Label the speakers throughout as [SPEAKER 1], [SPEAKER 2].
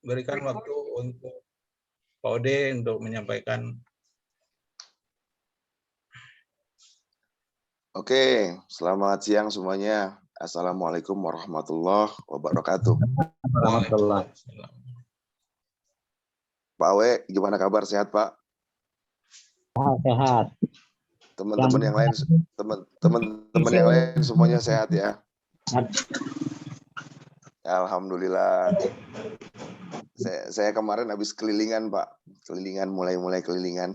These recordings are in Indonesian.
[SPEAKER 1] berikan waktu untuk Pak Ode untuk menyampaikan.
[SPEAKER 2] Oke, selamat siang semuanya. Assalamualaikum warahmatullahi wabarakatuh.
[SPEAKER 1] Waalaikumsalam.
[SPEAKER 2] Pak Awe, gimana kabar? Sehat, Pak?
[SPEAKER 3] Sehat.
[SPEAKER 2] Teman-teman yang lain, teman-teman yang lain semuanya sehat ya? Alhamdulillah. Saya kemarin habis kelilingan, Pak. Kelilingan, mulai kelilingan.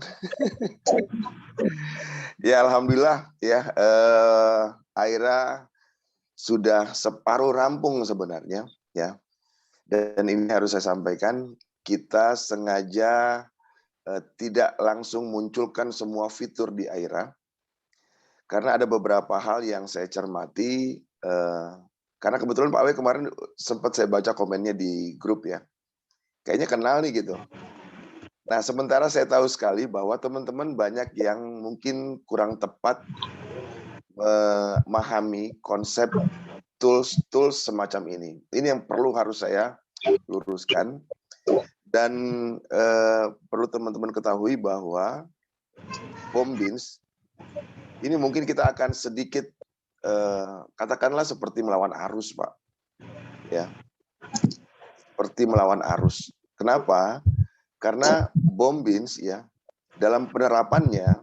[SPEAKER 2] Ya, alhamdulillah ya. Aira sudah separuh rampung sebenarnya ya. Dan ini harus saya sampaikan, kita sengaja tidak langsung munculkan semua fitur di Aira karena ada beberapa hal yang saya cermati, karena kebetulan Pak Awe kemarin sempat saya baca komennya di grup ya, kayaknya kenal nih gitu. Nah, sementara saya tahu sekali bahwa teman-teman banyak yang mungkin kurang tepat memahami konsep tools semacam ini. Ini yang harus saya luruskan. Dan perlu teman-teman ketahui bahwa BOMBINS ini mungkin kita akan sedikit katakanlah seperti melawan arus, Pak. Ya, seperti melawan arus. Kenapa? Karena BOMBINS ya dalam penerapannya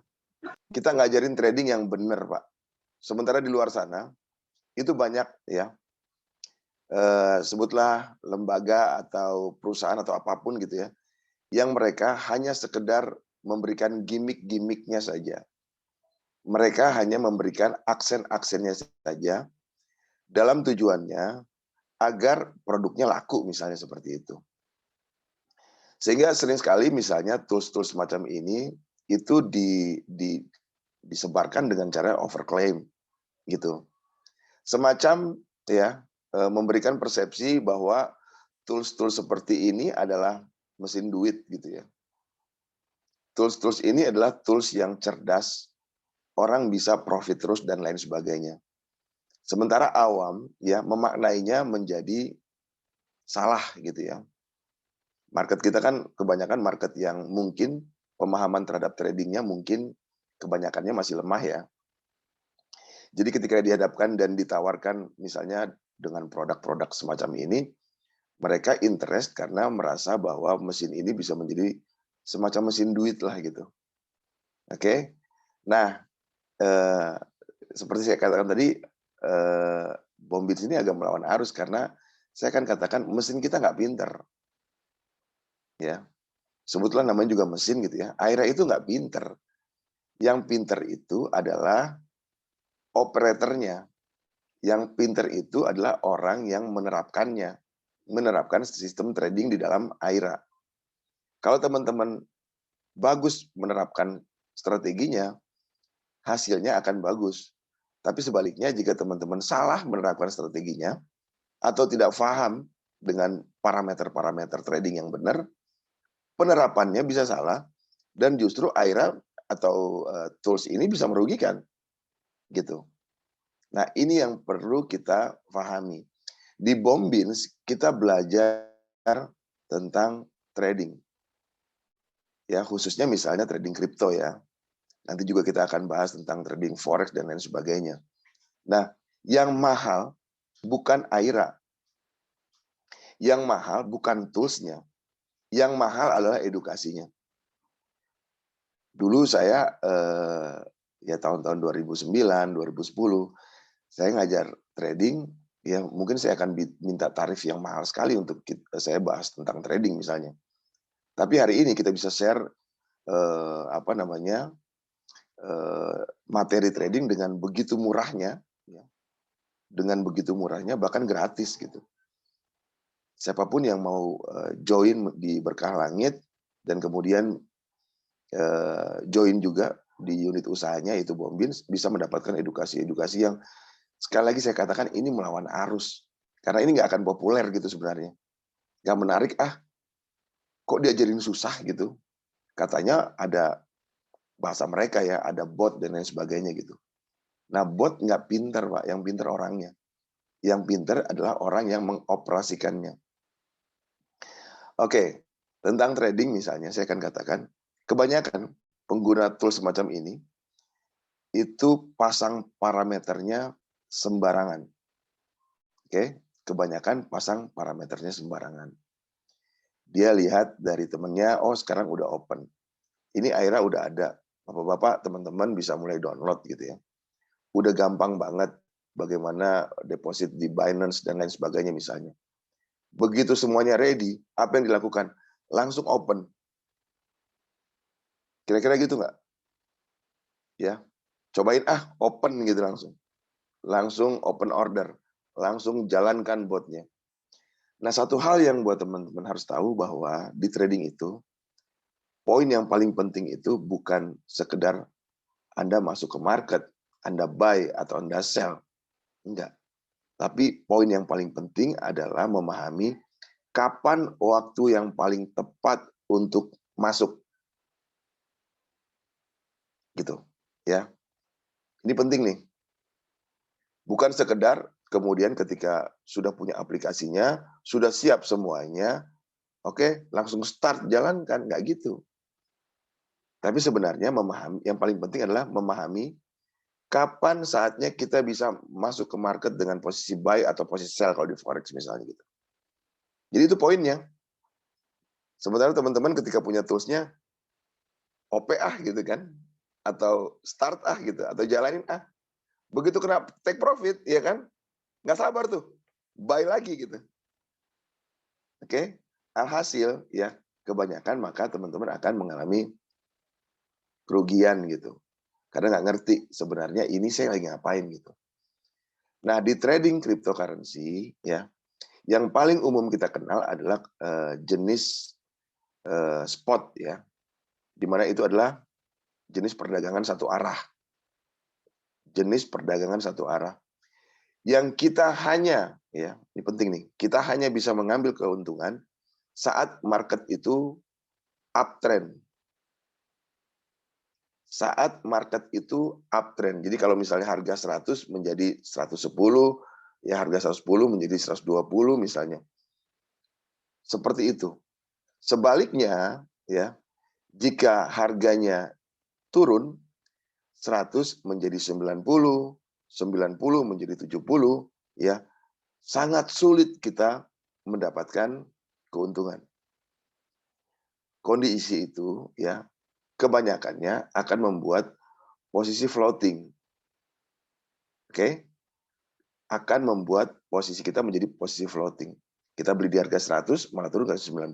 [SPEAKER 2] kita ngajarin trading yang benar, Pak. Sementara di luar sana itu banyak ya. Sebutlah lembaga atau perusahaan atau apapun gitu ya, yang mereka hanya sekedar memberikan gimmick-gimmicknya saja. Mereka hanya memberikan aksen-aksennya saja dalam tujuannya agar produknya laku misalnya seperti itu. Sehingga sering sekali misalnya tools-tools semacam ini itu disebarkan dengan cara overclaim gitu. Semacam ya memberikan persepsi bahwa tools-tools seperti ini adalah mesin duit gitu ya. Tools-tools ini adalah tools yang cerdas, orang bisa profit terus dan lain sebagainya. Sementara awam ya memaknainya menjadi salah gitu ya. Market kita kan kebanyakan market yang mungkin pemahaman terhadap tradingnya mungkin kebanyakannya masih lemah ya. Jadi ketika dihadapkan dan ditawarkan misalnya dengan produk-produk semacam ini, mereka interest karena merasa bahwa mesin ini bisa menjadi semacam mesin duit lah gitu. Oke, nah seperti saya katakan tadi, BOMBINS ini agak melawan arus karena saya akan katakan mesin kita nggak pinter, ya. Sebutlah namanya juga mesin gitu ya. Aira itu nggak pinter. Yang pinter itu adalah operatornya. Yang pinter itu adalah orang yang menerapkannya, menerapkan sistem trading di dalam Aira. Kalau teman-teman bagus menerapkan strateginya, hasilnya akan bagus. Tapi sebaliknya jika teman-teman salah menerapkan strateginya atau tidak paham dengan parameter-parameter trading yang benar, penerapannya bisa salah dan justru Aira atau tools ini bisa merugikan. Gitu. Nah, ini yang perlu kita pahami. Di BOMBINS kita belajar tentang trading. Ya, khususnya misalnya trading kripto ya. Nanti juga kita akan bahas tentang trading forex dan lain sebagainya. Nah, yang mahal bukan Aira. Yang mahal bukan toolsnya. Yang mahal adalah edukasinya. Dulu saya ya tahun-tahun 2009, 2010 saya ngajar trading, ya mungkin saya akan minta tarif yang mahal sekali untuk saya bahas tentang trading misalnya. Tapi hari ini kita bisa share materi trading dengan begitu murahnya, ya. Dengan begitu murahnya bahkan gratis gitu. Siapapun yang mau join di Berkah Langit dan kemudian join juga di unit usahanya itu BOMBINS bisa mendapatkan edukasi-edukasi yang sekali lagi saya katakan ini melawan arus. Karena ini nggak akan populer gitu sebenarnya. Nggak menarik, kok diajarin susah gitu. Katanya ada bahasa mereka ya, ada bot dan lain sebagainya gitu. Nah bot nggak pinter Pak, yang pinter orangnya. Yang pinter adalah orang yang mengoperasikannya. Oke, tentang trading misalnya saya akan katakan, kebanyakan pengguna tool semacam ini, itu pasang parameternya sembarangan. Oke, kebanyakan pasang parameternya sembarangan. Dia lihat dari temennya, oh sekarang udah open. Ini akhirnya udah ada. Bapak-bapak, teman-teman bisa mulai download gitu ya. Udah gampang banget bagaimana deposit di Binance dan lain sebagainya misalnya. Begitu semuanya ready, apa yang dilakukan? Langsung open. Kira-kira gitu nggak? Ya, cobain open gitu langsung. Langsung open order. Langsung jalankan botnya. Nah, satu hal yang buat teman-teman harus tahu bahwa di trading itu, poin yang paling penting itu bukan sekedar Anda masuk ke market, Anda buy atau Anda sell. Enggak. Tapi poin yang paling penting adalah memahami kapan waktu yang paling tepat untuk masuk. Gitu. Ya. Ini penting nih. Bukan sekedar kemudian ketika sudah punya aplikasinya, sudah siap semuanya, oke, langsung start jalankan, nggak gitu. Tapi sebenarnya yang paling penting adalah memahami kapan saatnya kita bisa masuk ke market dengan posisi buy atau posisi sell kalau di forex misalnya gitu. Jadi itu poinnya. Sementara teman-teman ketika punya toolsnya, OP gitu kan, atau start gitu, atau jalanin begitu kena take profit, ya kan, nggak sabar tuh, buy lagi gitu. Oke, alhasil ya kebanyakan maka teman-teman akan mengalami kerugian gitu. Karena nggak ngerti sebenarnya ini saya lagi ngapain gitu. Nah, di trading cryptocurrency ya, yang paling umum kita kenal adalah jenis spot ya. Di mana itu adalah jenis perdagangan satu arah. Jenis perdagangan satu arah. Yang kita hanya ya, ini penting nih, kita hanya bisa mengambil keuntungan saat market itu uptrend. Saat market itu uptrend. Jadi kalau misalnya harga 100 menjadi 110, ya harga 110 menjadi 120 misalnya. Seperti itu. Sebaliknya, ya, jika harganya turun 100 menjadi 90, 90 menjadi 70, ya, sangat sulit kita mendapatkan keuntungan. Kondisi itu, ya, kebanyakannya akan membuat posisi floating. Oke? Akan membuat posisi kita menjadi posisi floating. Kita beli di harga 100, malah turun ke 90.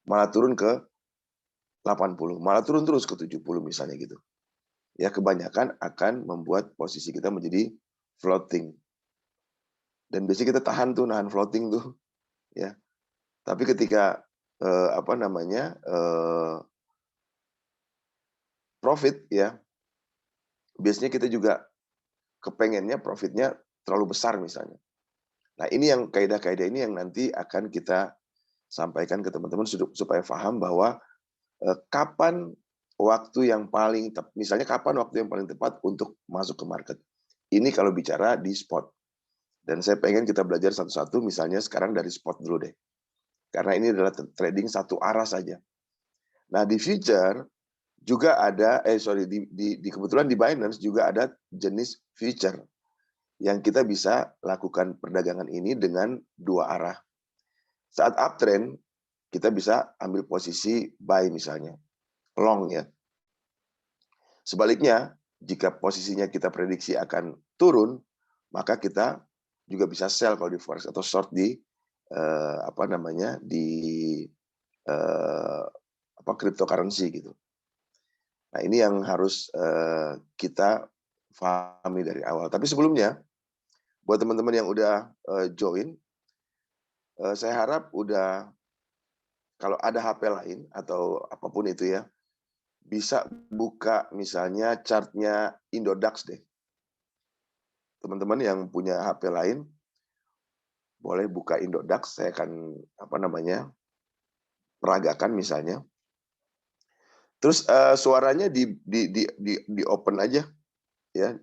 [SPEAKER 2] Malah turun ke 80, malah turun terus ke 70 misalnya gitu. Ya kebanyakan akan membuat posisi kita menjadi floating. Dan biasanya kita tahan tuh, nahan floating tuh, ya. Tapi ketika profit ya, biasanya kita juga kepengennya profitnya terlalu besar misalnya. Nah ini yang kaidah-kaidah ini yang nanti akan kita sampaikan ke teman-teman supaya paham bahwa kapan waktu yang paling tepat, misalnya kapan waktu yang paling tepat untuk masuk ke market. Ini kalau bicara di spot. Dan saya pengen kita belajar satu-satu, misalnya sekarang dari spot dulu deh. Karena ini adalah trading satu arah saja. Nah di future juga ada, kebetulan di Binance juga ada jenis future yang kita bisa lakukan perdagangan ini dengan dua arah. Saat uptrend, kita bisa ambil posisi buy misalnya, long ya. Sebaliknya, jika posisinya kita prediksi akan turun, maka kita juga bisa sell kalau di forex atau short di cryptocurrency gitu. Nah ini yang harus kita pahami dari awal. Tapi sebelumnya, buat teman-teman yang udah join, saya harap udah kalau ada HP lain atau apapun itu ya, bisa buka misalnya chartnya Indodax deh. Teman-teman yang punya HP lain, boleh buka Indodax, saya akan peragakan misalnya. Terus suaranya di open aja ya,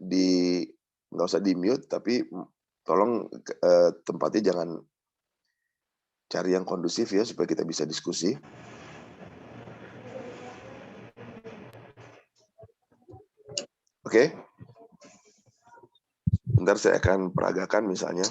[SPEAKER 2] nggak usah di mute, tapi tolong tempatnya cari yang kondusif ya supaya kita bisa diskusi. Oke. Bentar saya akan peragakan misalnya.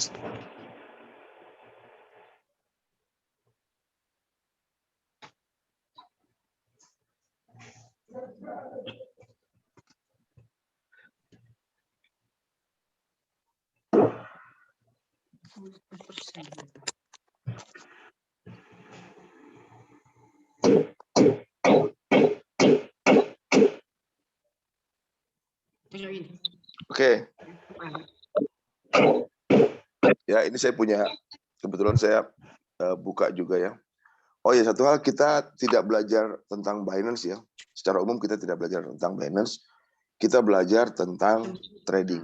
[SPEAKER 2] Oke. Ya, ini saya punya, kebetulan saya buka juga ya. Oh ya, satu hal, kita tidak belajar tentang Binance ya. Secara umum kita tidak belajar tentang Binance. Kita belajar tentang trading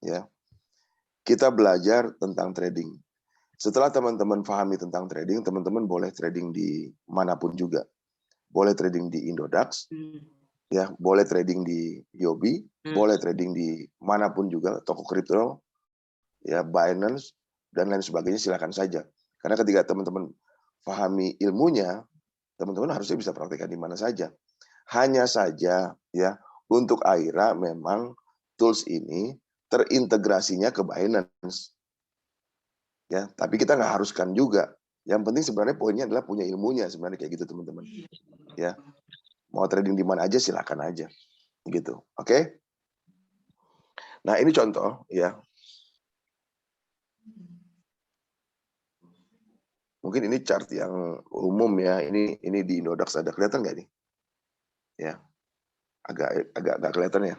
[SPEAKER 2] ya. Kita belajar tentang trading. Setelah teman-teman pahami tentang trading, teman-teman boleh trading di manapun juga. Boleh trading di Indodax, ya, boleh trading di Yobi, boleh trading di manapun juga, toko kripto, ya, Binance dan lain sebagainya, silakan saja. Karena ketika teman-teman pahami ilmunya, teman-teman harusnya bisa praktekkan di mana saja. Hanya saja ya, untuk Aira memang tools ini terintegrasinya ke Binance. Ya, tapi kita nggak haruskan juga. Yang penting sebenarnya poinnya adalah punya ilmunya sebenarnya, kayak gitu teman-teman. Ya, mau trading di mana aja silakan aja, gitu. Oke? Nah ini contoh ya. Mungkin ini chart yang umum ya. Ini di Indodax ada, kelihatan nggak nih? Ya, agak kelihatan ya.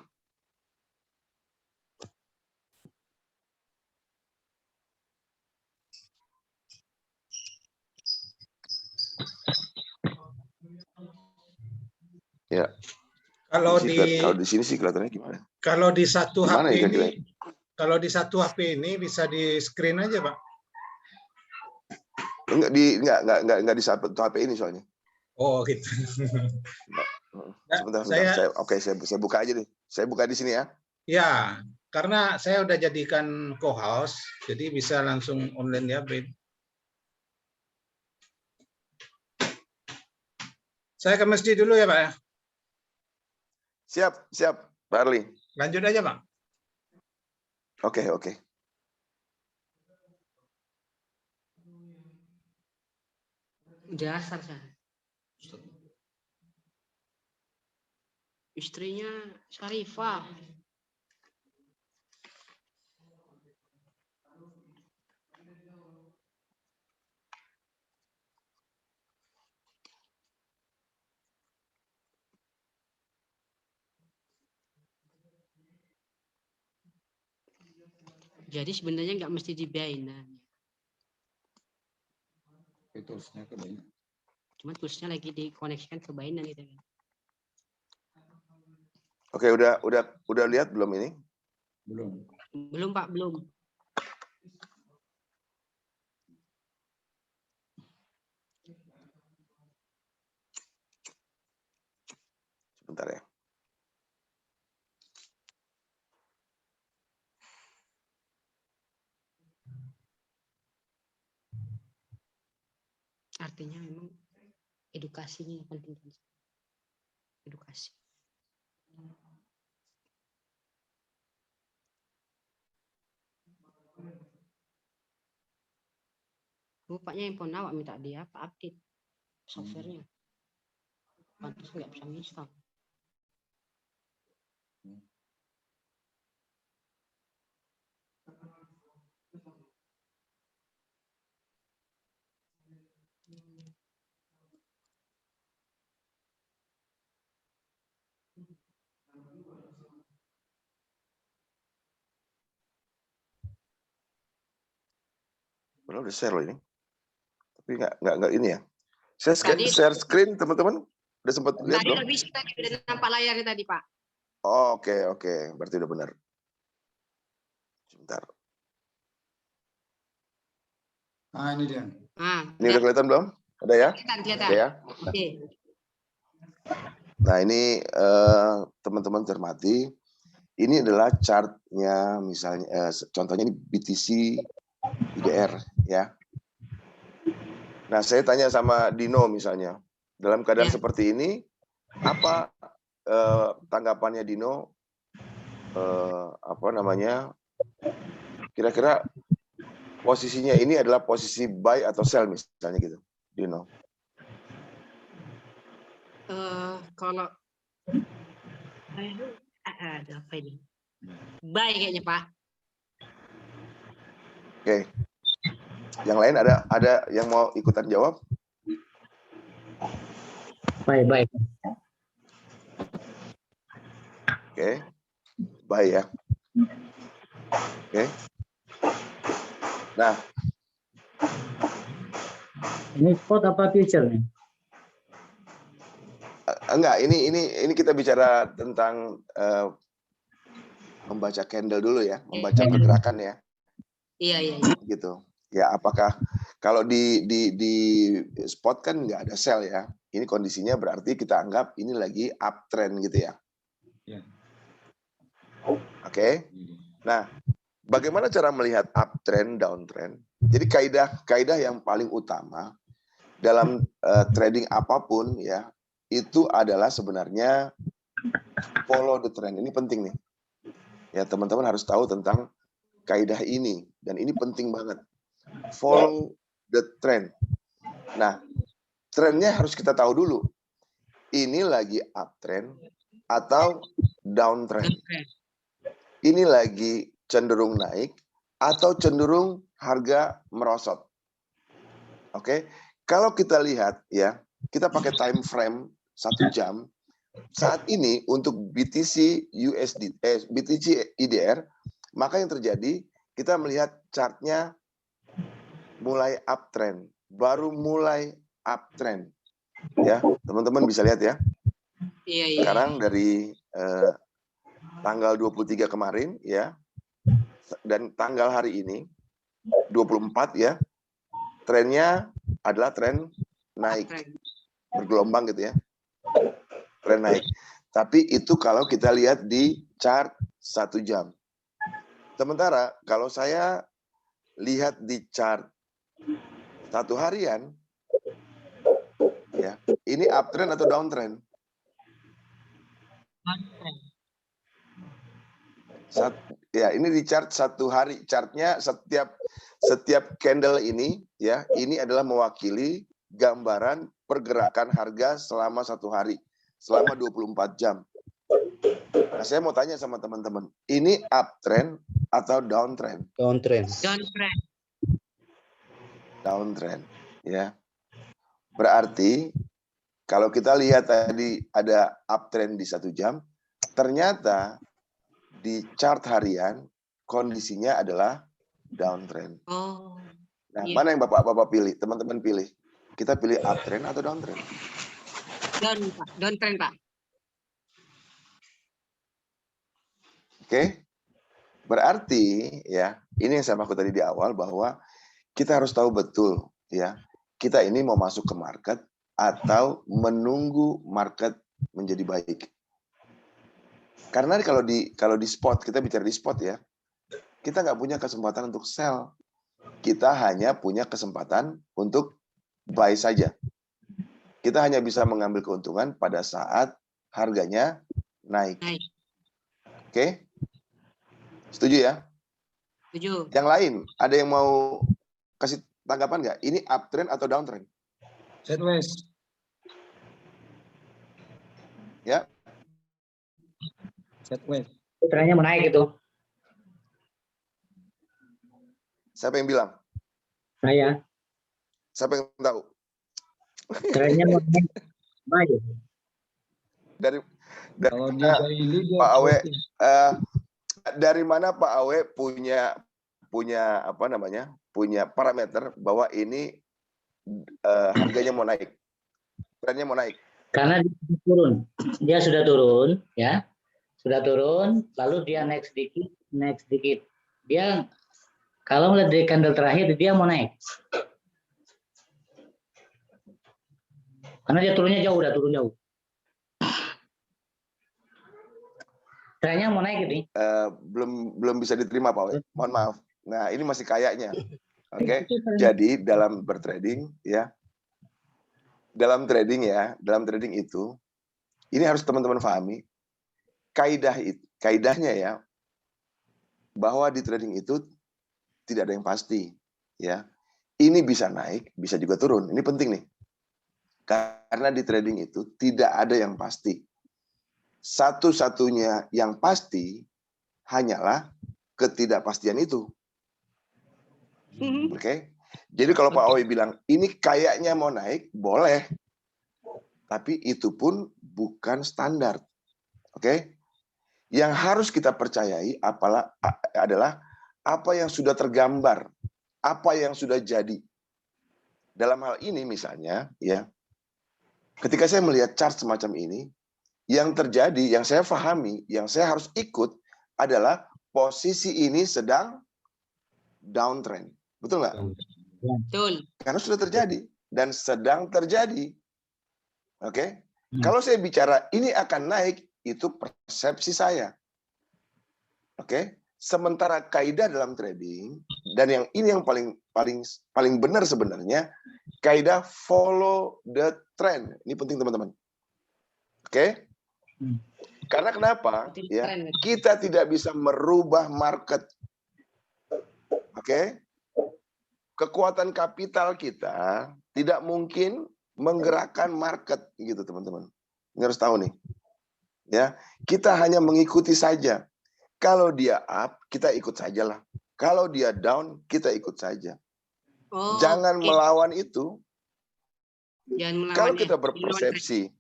[SPEAKER 2] Ya.
[SPEAKER 1] Kalau
[SPEAKER 2] di sini sih kelihatannya gimana?
[SPEAKER 1] Kalau di satu
[SPEAKER 2] Gimana
[SPEAKER 1] HP
[SPEAKER 2] ya,
[SPEAKER 1] ini, kalau di satu HP ini bisa di screen aja, Pak.
[SPEAKER 2] Enggak di satu HP ini soalnya.
[SPEAKER 1] Oh, gitu.
[SPEAKER 2] Sebentar. Saya buka aja nih. Saya buka di sini ya.
[SPEAKER 1] Ya, karena saya udah jadikan co-host, jadi bisa langsung online ya, Beb. Saya ke masjid dulu ya, Pak ya.
[SPEAKER 2] Siap, Pak Arli.
[SPEAKER 1] Lanjut aja, Pak.
[SPEAKER 2] Oke.
[SPEAKER 3] Udah asar saya. Istrinya Syarifah. Jadi sebenarnya nggak mesti dibiayain.
[SPEAKER 1] Toolsnya ke Binance.
[SPEAKER 3] Cuma toolsnya lagi dikoneksikan ke Binance gitu.
[SPEAKER 2] Oke, udah lihat belum ini?
[SPEAKER 3] Belum Pak, belum.
[SPEAKER 2] Sebentar ya.
[SPEAKER 3] Artinya memang edukasinya yang penting. Edukasi. Rupanya handphone awak minta dia apa update softwarenya. Pantas nggak bisa install.
[SPEAKER 2] Udah share loh ini. Tapi nggak ini ya. Saya share screen teman-teman. Udah sempat lihat belum?
[SPEAKER 3] Tadi habis tadi udah nampak layarnya tadi Pak.
[SPEAKER 2] Oke. Berarti udah benar. Sebentar.
[SPEAKER 1] Nah, ini dia.
[SPEAKER 2] Ini udah kelihatan belum? Ada ya?
[SPEAKER 3] Kelihatan.
[SPEAKER 2] Oke ya.
[SPEAKER 3] Oke.
[SPEAKER 2] Nah ini teman-teman cermati. Ini adalah chartnya, misalnya contohnya ini BTC IDR ya. Nah, saya tanya sama Dino misalnya, dalam keadaan
[SPEAKER 3] Ya.
[SPEAKER 2] seperti ini, apa tanggapannya Dino? Apa namanya? Kira-kira posisinya ini adalah posisi buy atau sell misalnya gitu, Dino?
[SPEAKER 3] Kalau ada apa ini? Buy kayaknya Pak.
[SPEAKER 2] Oke. Yang lain ada yang mau ikutan jawab?
[SPEAKER 4] Baik.
[SPEAKER 2] Oke. Buy ya. Oke. Nah,
[SPEAKER 4] Ini spot apa future nih?
[SPEAKER 2] enggak, ini kita bicara tentang membaca candle dulu ya, membaca pergerakan ya.
[SPEAKER 3] Iya.
[SPEAKER 2] Gitu. Ya, apakah kalau di spot kan nggak ada sell ya. Ini kondisinya berarti kita anggap ini lagi uptrend gitu ya.
[SPEAKER 1] Ya.
[SPEAKER 2] Oke. Nah, bagaimana cara melihat uptrend, downtrend? Jadi kaidah yang paling utama dalam trading apapun ya, itu adalah sebenarnya follow the trend. Ini penting nih. Ya, teman-teman harus tahu tentang kaidah ini dan ini penting banget. Follow the trend. Nah, trennya harus kita tahu dulu. Ini lagi uptrend atau downtrend. Ini lagi cenderung naik atau cenderung harga merosot. Oke. Kalau kita lihat ya, kita pakai time frame 1 jam. Saat ini untuk BTC USD BTC IDR, maka yang terjadi kita melihat chartnya mulai uptrend, baru mulai uptrend. Ya, teman-teman bisa lihat ya.
[SPEAKER 3] Iya.
[SPEAKER 2] Sekarang dari tanggal 23 kemarin ya, dan tanggal hari ini 24 ya, trennya adalah tren naik, bergelombang gitu ya, tren naik. Tapi itu kalau kita lihat di chart 1 jam. Sementara kalau saya lihat di chart 1 harian, ya, ini uptrend atau downtrend? Ya, ini di chart 1 hari, chartnya setiap candle ini ya, ini adalah mewakili gambaran pergerakan harga selama 1 hari, selama 24 jam. Nah, saya mau tanya sama teman-teman, ini uptrend atau downtrend? Downtrend, ya. Berarti kalau kita lihat tadi ada uptrend di 1 jam, ternyata di chart harian kondisinya adalah downtrend.
[SPEAKER 3] Oh.
[SPEAKER 2] Nah,
[SPEAKER 3] Iya.
[SPEAKER 2] mana yang Bapak-bapak pilih? Teman-teman pilih. Kita pilih uptrend atau downtrend?
[SPEAKER 3] Downtrend Pak.
[SPEAKER 2] Oke. Berarti ya, ini yang saya maksud tadi di awal bahwa kita harus tahu betul ya, kita ini mau masuk ke market atau menunggu market menjadi baik. Karena kalau di spot, kita bicara di spot ya, kita nggak punya kesempatan untuk sell. Kita hanya punya kesempatan untuk buy saja. Kita hanya bisa mengambil keuntungan pada saat harganya naik. Oke? Setuju ya?
[SPEAKER 3] Setuju.
[SPEAKER 2] Yang lain, ada yang mau kasih tanggapan nggak? Ini uptrend atau downtrend?
[SPEAKER 1] Sideways.
[SPEAKER 2] Ya?
[SPEAKER 1] Sideways.
[SPEAKER 4] Trennya menaik itu.
[SPEAKER 2] Siapa yang bilang?
[SPEAKER 4] Saya.
[SPEAKER 2] Siapa yang tahu?
[SPEAKER 4] Trennya menaik. Baik.
[SPEAKER 2] Dari
[SPEAKER 1] Kalau di
[SPEAKER 2] mana,
[SPEAKER 1] daily dia
[SPEAKER 2] Pak Awe,
[SPEAKER 1] floating.
[SPEAKER 2] dari mana Pak Awe punya apa namanya? Punya parameter bahwa ini harganya mau naik, trennya mau naik.
[SPEAKER 4] Karena dia sudah turun, ya, sudah turun, lalu dia naik sedikit. Dia kalau melihat dari candle terakhir dia mau naik, karena dia turunnya jauh, udah turun jauh. Trennya mau naik ini.
[SPEAKER 2] Belum bisa diterima Pak Awe. Mohon maaf. Nah, ini masih kayaknya. Oke. Jadi dalam bertrading ya, dalam trading ya, dalam trading itu, ini harus teman-teman pahami, kaidahnya ya, bahwa di trading itu tidak ada yang pasti. Ya, ini bisa naik, bisa juga turun. Ini penting nih. Karena di trading itu tidak ada yang pasti. Satu-satunya yang pasti hanyalah ketidakpastian itu. Oke? Jadi kalau Pak Awi bilang, ini kayaknya mau naik, boleh. Tapi itu pun bukan standar. Oke? Yang harus kita percayai adalah apa yang sudah tergambar, apa yang sudah jadi. Dalam hal ini misalnya, ya, ketika saya melihat chart semacam ini, yang terjadi, yang saya pahami, yang saya harus ikut adalah posisi ini sedang downtrend. Betul nggak?
[SPEAKER 3] Betul.
[SPEAKER 2] Karena sudah terjadi dan sedang terjadi. Oke? Kalau saya bicara ini akan naik, itu persepsi saya. Oke? Sementara kaidah dalam trading, dan yang ini yang paling benar sebenarnya, kaidah follow the trend. Ini penting teman-teman. Oke? Karena kenapa? Ya, kita tidak bisa merubah market. Oke? Kekuatan kapital kita tidak mungkin menggerakkan market gitu teman-teman. Ini harus tahu nih. Ya, kita hanya mengikuti saja. Kalau dia up, kita ikut sajalah. Kalau dia down, kita ikut saja. Jangan melawan itu. Kalau kita berpersepsi,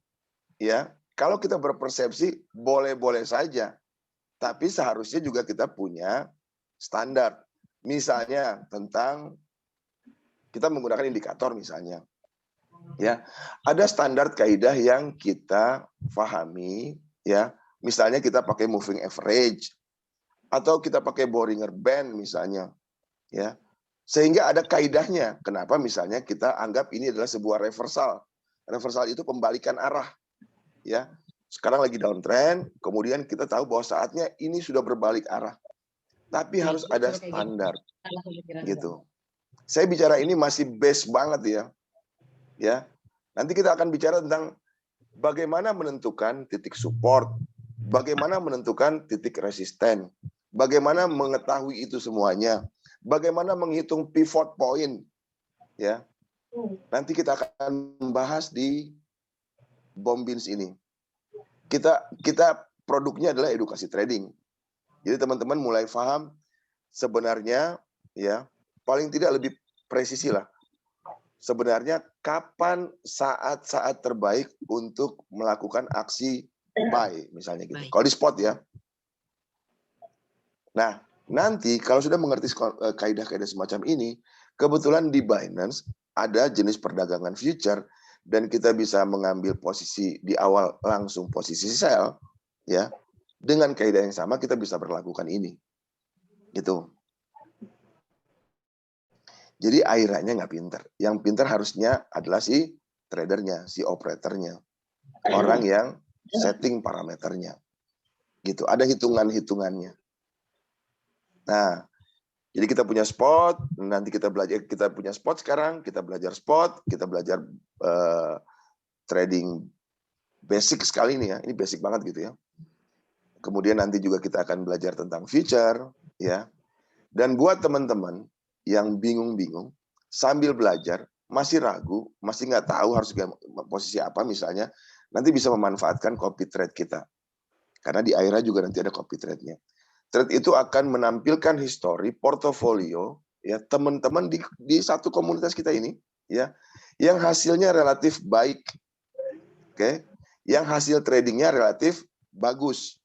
[SPEAKER 2] ya, kalau kita berpersepsi boleh-boleh saja. Tapi seharusnya juga kita punya standar. Misalnya tentang kita menggunakan indikator misalnya. Ya, ada standar kaidah yang kita pahami, ya. Misalnya kita pakai moving average atau kita pakai Bollinger Band misalnya, ya. Sehingga ada kaidahnya. Kenapa misalnya kita anggap ini adalah sebuah reversal. Reversal itu pembalikan arah, ya. Sekarang lagi downtrend, kemudian kita tahu bahwa saatnya ini sudah berbalik arah. Tapi harus ada standar, gitu. Saya bicara ini masih base banget ya. Ya. Nanti kita akan bicara tentang bagaimana menentukan titik support, bagaimana menentukan titik resisten, bagaimana mengetahui itu semuanya, bagaimana menghitung pivot point. Ya. Nanti kita akan membahas di Bombins ini. Kita produknya adalah edukasi trading. Jadi teman-teman mulai paham sebenarnya ya, paling tidak lebih presisi lah. Sebenarnya kapan saat-saat terbaik untuk melakukan aksi buy misalnya gitu. Kalau di spot ya. Nah, nanti kalau sudah mengerti kaidah-kaidah semacam ini, kebetulan di Binance ada jenis perdagangan future dan kita bisa mengambil posisi di awal langsung posisi sell ya. Dengan kaidah yang sama kita bisa berlakukan ini. Gitu. Jadi airannya nggak pinter. Yang pinter harusnya adalah si tradernya, si operatornya. Orang yang setting parameternya. Gitu. Ada hitungan-hitungannya. Nah, jadi kita punya spot, nanti kita punya spot sekarang, kita belajar spot, kita belajar trading basic sekali nih ya. Ini basic banget gitu ya. Kemudian nanti juga kita akan belajar tentang future, ya. Dan buat teman-teman yang bingung-bingung, sambil belajar, masih ragu, masih nggak tahu harus posisi apa misalnya, nanti bisa memanfaatkan copy trade kita. Karena di akhirnya juga nanti ada copy trade-nya. Trade itu akan menampilkan histori, portofolio, ya teman-teman di satu komunitas kita ini, ya, yang hasilnya relatif baik, oke, yang hasil tradingnya relatif bagus.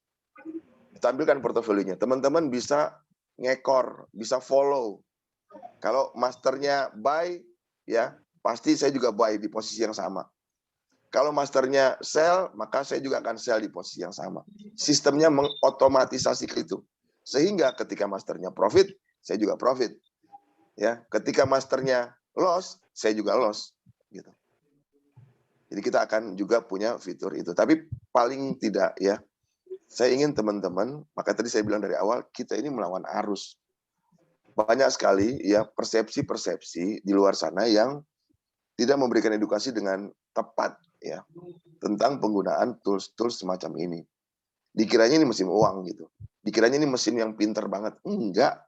[SPEAKER 2] Tampilkan portofolionya, teman-teman bisa ngekor, bisa follow. Kalau masternya buy, ya pasti saya juga buy di posisi yang sama. Kalau masternya sell, maka saya juga akan sell di posisi yang sama. Sistemnya mengotomatisasi itu, sehingga ketika masternya profit, saya juga profit. Ya, ketika masternya loss, saya juga loss. Gitu. Jadi kita akan juga punya fitur itu. Tapi paling tidak ya, saya ingin teman-teman, maka tadi saya bilang dari awal, kita ini melawan arus. Banyak sekali ya persepsi-persepsi di luar sana yang tidak memberikan edukasi dengan tepat ya tentang penggunaan tools-tools semacam ini. Dikiranya ini mesin uang gitu. Dikiranya ini mesin yang pinter banget. Enggak.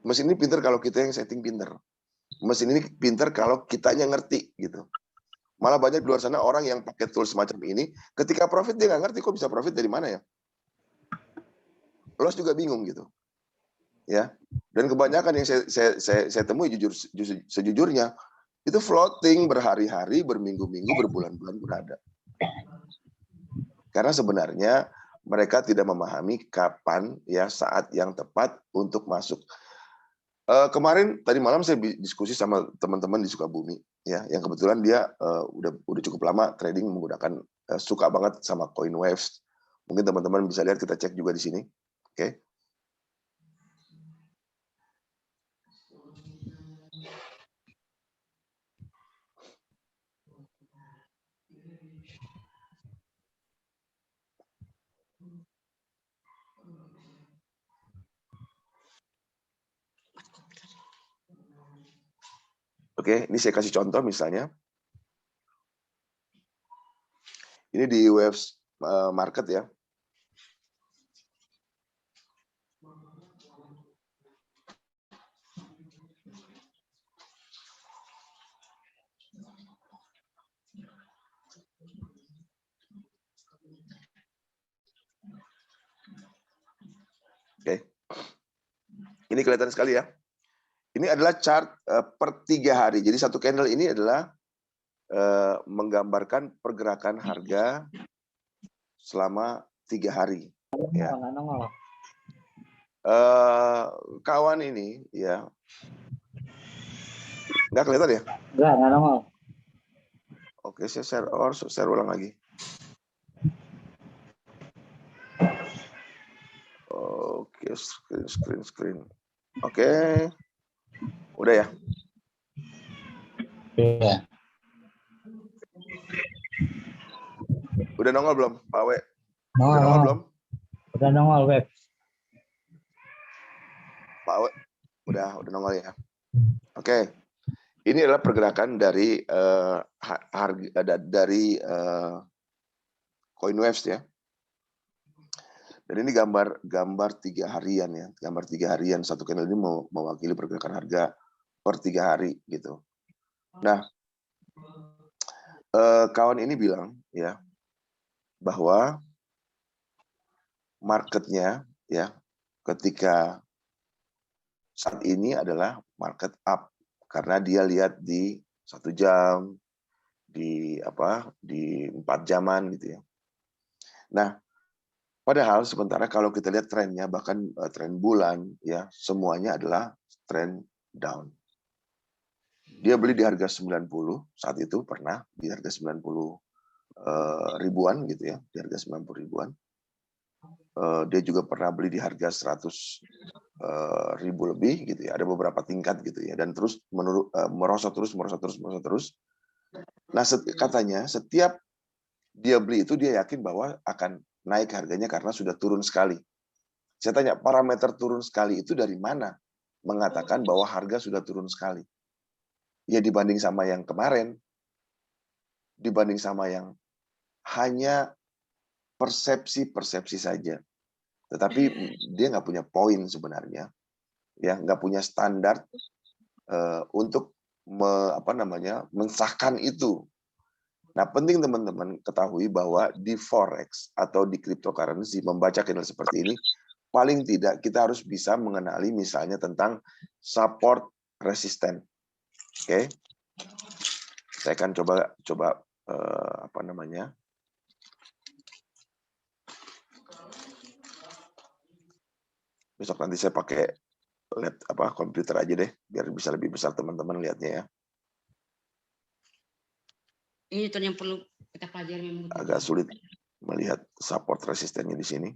[SPEAKER 2] Mesin ini pinter kalau kita yang setting pinter. Mesin ini pinter kalau kitanya ngerti gitu. Malah banyak di luar sana orang yang pakai tools semacam ini, ketika profit dia nggak ngerti kok bisa profit dari mana ya. Loss juga bingung gitu. Ya. Dan kebanyakan yang saya temui sejujurnya itu floating berhari-hari, berminggu-minggu, berbulan-bulan pun ada. Karena sebenarnya mereka tidak memahami kapan ya saat yang tepat untuk masuk. Kemarin tadi malam saya diskusi sama teman-teman di Sukabumi ya, yang kebetulan dia udah cukup lama trading menggunakan suka banget sama Coinwaves. Mungkin teman-teman bisa lihat, kita cek juga di sini. Oke. Oke, ini saya kasih contoh misalnya. Ini di Waves Market ya. Oke. Ini kelihatan sekali ya. Ini adalah chart per 3 hari. Jadi satu candle ini adalah menggambarkan pergerakan harga selama 3 hari. Ya. Kawan ini ya, nggak kelihatan ya?
[SPEAKER 4] Nggak nongol.
[SPEAKER 2] Oke, saya share ulang lagi. Oke, screen. Oke, udah ya?
[SPEAKER 4] Iya.
[SPEAKER 2] Udah nongol belum, Pak W?
[SPEAKER 4] Nongol,
[SPEAKER 2] Udah nongol belum?
[SPEAKER 4] Udah nongol, Web.
[SPEAKER 2] Pak W, udah nongol ya. Oke, ini adalah pergerakan dari harga dari Coinwaves ya. Dan ini gambar 3 harian ya, gambar 3 harian. Satu candle ini mewakili pergerakan harga per 3 hari gitu. Nah, kawan ini bilang ya bahwa marketnya ya ketika saat ini adalah market up karena dia lihat di 1 jam, di 4 jaman gitu ya. Nah, padahal sementara kalau kita lihat trennya, bahkan tren bulan ya, semuanya adalah tren down. Dia beli di harga 90 saat itu, pernah di harga 90 ribuan gitu ya, di harga 90 ribuan. Dia juga pernah beli di harga 100 ribu lebih gitu ya, ada beberapa tingkat gitu ya, dan terus merosot terus. Nah, katanya setiap dia beli itu dia yakin bahwa akan naik harganya karena sudah turun sekali. Saya tanya, parameter turun sekali itu dari mana mengatakan bahwa harga sudah turun sekali? Ya dibanding sama yang kemarin, dibanding sama yang hanya persepsi saja. Tetapi dia nggak punya poin sebenarnya, ya nggak punya standar untuk mensahkan itu. Nah, penting teman-teman ketahui bahwa di forex atau di cryptocurrency membaca candle seperti ini, paling tidak kita harus bisa mengenali misalnya tentang support resisten. Oke, saya akan coba besok nanti saya pakai komputer aja deh biar bisa lebih besar teman-teman lihatnya ya.
[SPEAKER 3] Ini tuh yang perlu kita pelajari.
[SPEAKER 2] Agak sulit melihat support resistennya di sini.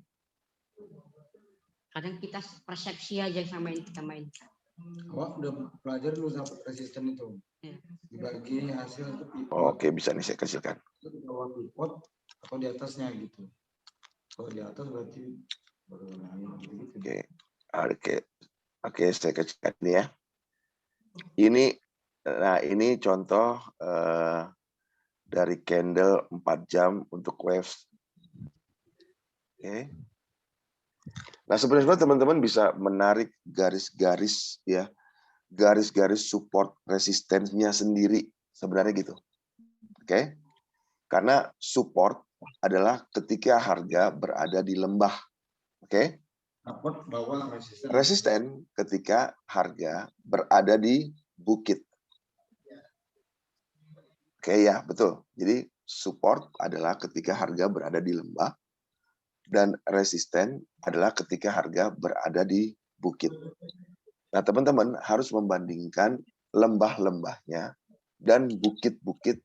[SPEAKER 3] Kadang kita persepsi aja sama yang kita main.
[SPEAKER 5] Awak udah belajar dulu support resisten itu.
[SPEAKER 3] Ya.
[SPEAKER 5] Dibagi hasil itu
[SPEAKER 2] Oke, bisa nih saya kecilkan.
[SPEAKER 5] di bawah pivot atau di atasnya gitu. Kalau di atas berarti baru gitu.
[SPEAKER 2] Oke, saya kecilkan ini ya. Ini Nah, ini contoh dari candle 4 jam untuk waves. Oke. Nah, sebenarnya teman-teman bisa menarik garis-garis ya, garis-garis support resistennya sendiri sebenarnya gitu. Oke. Karena support adalah ketika harga berada di lembah. Oke.
[SPEAKER 5] Support bawah resisten.
[SPEAKER 2] Resisten ketika harga berada di bukit. Oke ya, betul. Jadi support adalah ketika harga berada di lembah dan resisten adalah ketika harga berada di bukit. Nah, teman-teman harus membandingkan lembah-lembahnya dan bukit-bukit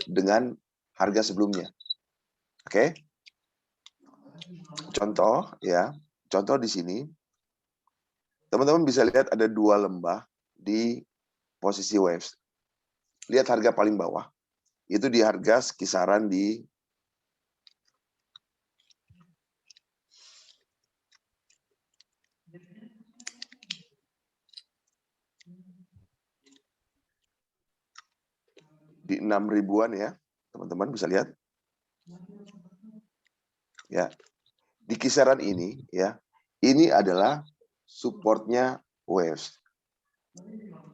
[SPEAKER 2] dengan harga sebelumnya. Oke? Contoh ya, contoh di sini teman-teman bisa lihat ada 2 lembah di posisi waves. Lihat harga paling bawah. Itu di harga kisaran di 6 ribuan ya. Teman-teman bisa lihat. Ya. Di kisaran ini ya. Ini adalah supportnya waves.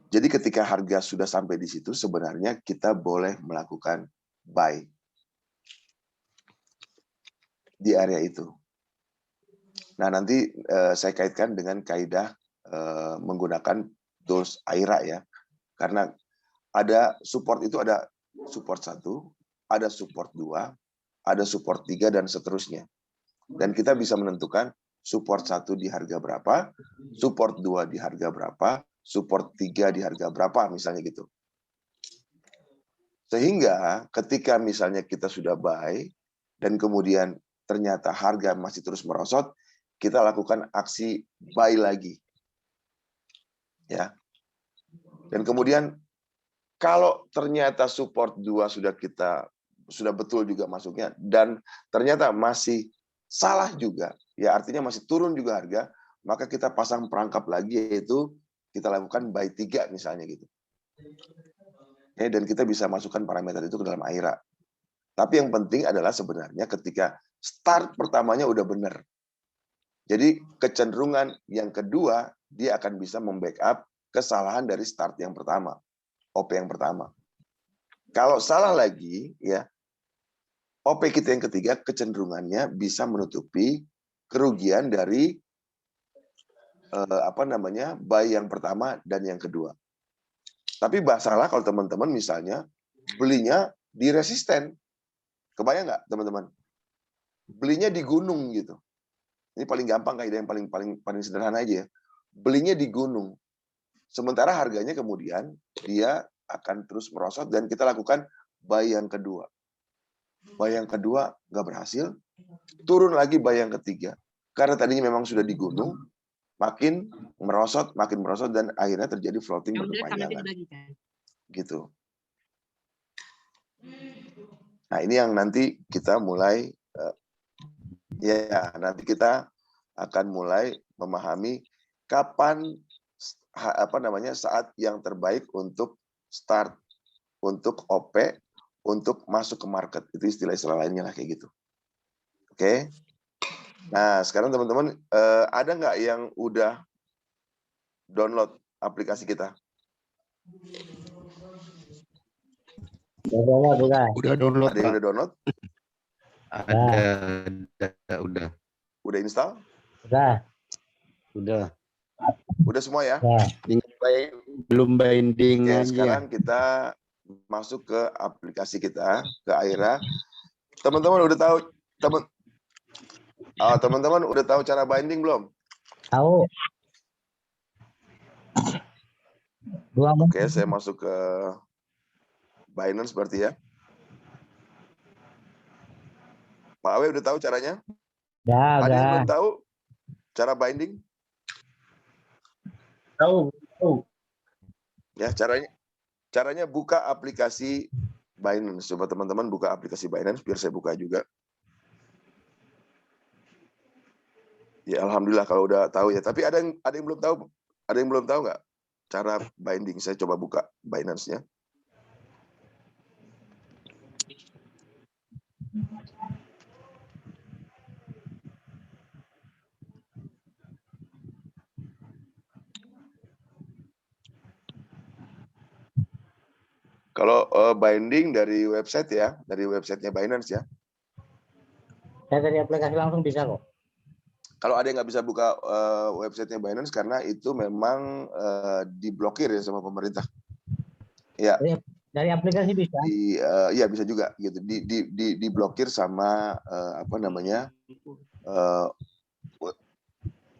[SPEAKER 2] Jadi ketika harga sudah sampai di situ sebenarnya kita boleh melakukan buy di area itu. Nah, nanti saya kaitkan dengan kaidah menggunakan tools AIRA ya. Karena ada support itu ada support 1, ada support 2, ada support 3 dan seterusnya. Dan kita bisa menentukan support 1 di harga berapa, support 2 di harga berapa, support 3 di harga berapa misalnya gitu. Sehingga ketika misalnya kita sudah buy dan kemudian ternyata harga masih terus merosot, kita lakukan aksi buy lagi. Ya. Dan kemudian kalau ternyata support 2 sudah betul juga masuknya dan ternyata masih salah juga, ya artinya masih turun juga harga, maka kita pasang perangkap lagi yaitu kita lakukan buy 3 misalnya gitu. Ya, dan kita bisa masukkan parameter itu ke dalam AIRA. Tapi yang penting adalah sebenarnya ketika start pertamanya udah benar. Jadi kecenderungan yang kedua dia akan bisa membackup kesalahan dari start yang pertama, OP yang pertama. Kalau salah lagi ya, OP kita yang ketiga kecenderungannya bisa menutupi kerugian dari buy yang pertama dan yang kedua. Tapi salah kalau teman-teman misalnya belinya di resisten. Kebayang nggak teman-teman? Belinya di gunung gitu. Ini paling gampang kaidah yang paling sederhana aja ya. Belinya di gunung. Sementara harganya kemudian dia akan terus merosot dan kita lakukan buy yang kedua. Buy yang kedua nggak berhasil, turun lagi buy yang ketiga. Karena tadinya memang sudah di gunung, makin merosot dan akhirnya terjadi floating berkepanjangan. Gitu. Nah, ini yang nanti kita mulai nanti kita akan mulai memahami kapan saat yang terbaik untuk start, untuk OP, untuk masuk ke market. Itu istilah-istilah lainnya lah kayak gitu. Oke. Nah, sekarang teman-teman ada nggak yang udah download aplikasi kita?
[SPEAKER 6] Udah download.
[SPEAKER 2] Ada yang udah download?
[SPEAKER 6] Ada, udah.
[SPEAKER 2] Udah install?
[SPEAKER 6] Udah.
[SPEAKER 2] Udah semua ya?
[SPEAKER 6] Belum binding
[SPEAKER 2] Oke,
[SPEAKER 6] aja.
[SPEAKER 2] sekarang kita masuk ke aplikasi kita, ke AIRA. Teman-teman udah tahu teman-teman udah tahu cara binding belum?
[SPEAKER 4] Tahu.
[SPEAKER 2] Oke, saya masuk ke Binance berarti ya. Pak Awe udah tahu caranya? Ada yang belum tahu cara binding?
[SPEAKER 4] Tahu.
[SPEAKER 2] Ya, caranya buka aplikasi Binance. Coba teman-teman buka aplikasi Binance biar saya buka juga. Ya, alhamdulillah kalau udah tahu ya. Tapi ada yang belum tahu? Ada yang belum tahu nggak? cara binding. Saya coba buka Binance-nya. Kalau binding dari website ya, dari websitenya Binance ya.
[SPEAKER 4] Saya dari aplikasi langsung bisa kok.
[SPEAKER 2] Kalau ada yang nggak bisa buka websitenya Binance karena itu memang diblokir ya sama pemerintah. Ya.
[SPEAKER 4] Dari aplikasi bisa.
[SPEAKER 2] Iya bisa juga gitu. Diblokir sama apa namanya?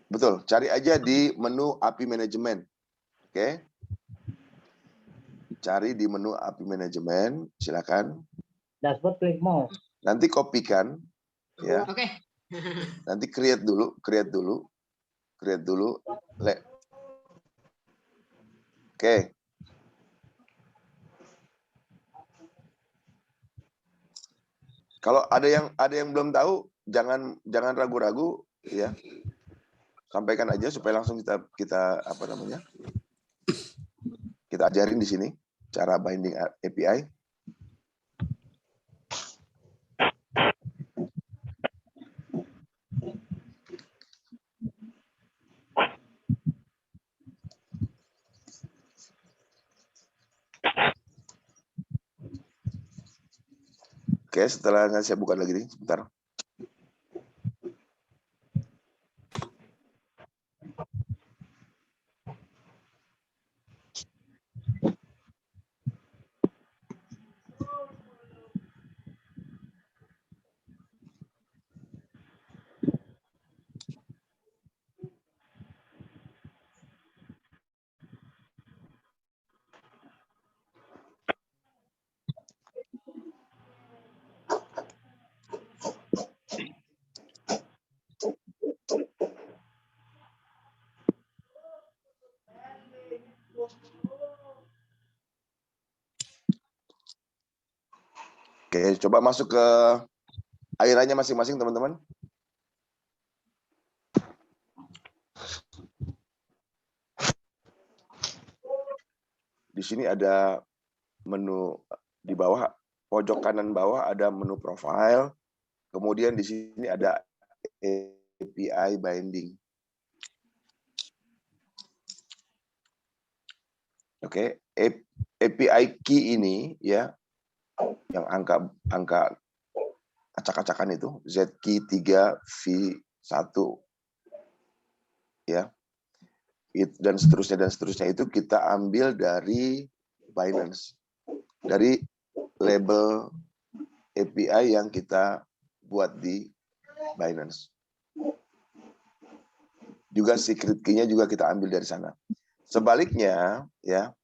[SPEAKER 2] Betul. Cari aja di menu API Management. Oke. Cari di menu API Management, silakan.
[SPEAKER 4] Dashboard klik more.
[SPEAKER 2] Nanti kopikan, ya.
[SPEAKER 3] Oke.
[SPEAKER 2] Nanti create dulu. Oke. Kalau ada yang belum tahu, jangan ragu-ragu, ya. Sampaikan aja supaya langsung kita apa namanya? Kita ajarin di sini cara binding API. Oke, setelah saya buka lagi nih, sebentar. Oke, coba masuk ke airannya masing-masing, teman-teman. Di sini ada menu di bawah, pojok kanan bawah ada menu profile. Kemudian di sini ada API binding. Oke, API key ini ya, yang angka acak-acakan itu ZK3V1 ya. Dan seterusnya itu kita ambil dari Binance. Dari label API yang kita buat di Binance. Juga secret key-nya juga kita ambil dari sana. Sebaliknya ya,